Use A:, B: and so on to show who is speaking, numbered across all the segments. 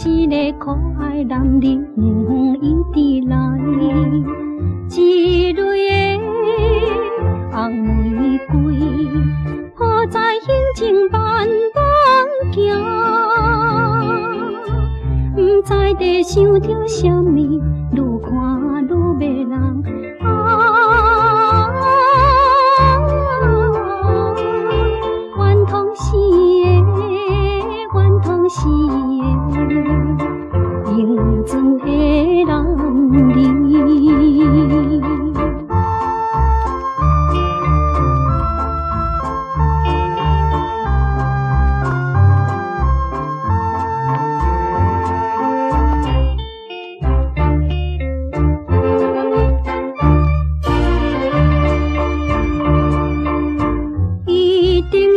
A: 一个可爱男儿伊直来，一蕊的红玫瑰，抱在胸前慢慢行，不知在想着什么，愈看愈迷人。愿同是的，愿同是的，永存的男儿。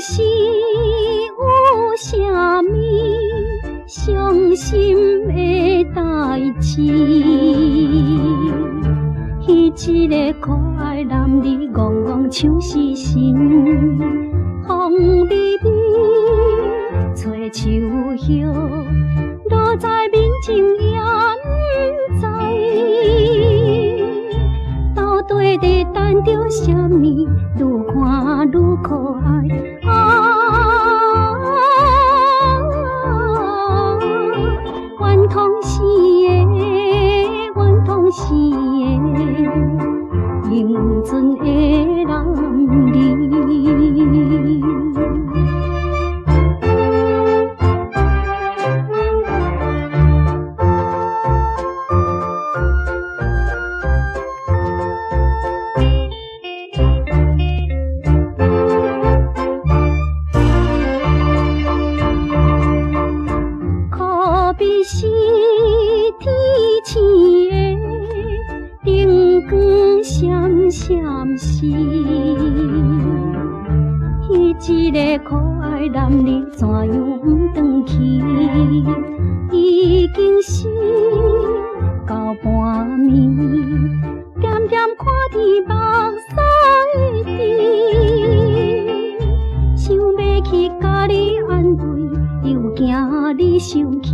A: 是有啥物伤心的代志？迄一个可爱男儿憨憨像是神，风微微吹树叶，落在面前也不知，到底在等着啥物？愈看愈可爱。愿同是的，愿同是的，永存的男儿。是天星的灯光闪闪时，迄一个可爱男儿怎样不转去？已经是到半暝，点点看天目屎滴，想要去甲你安慰，又惊你生气。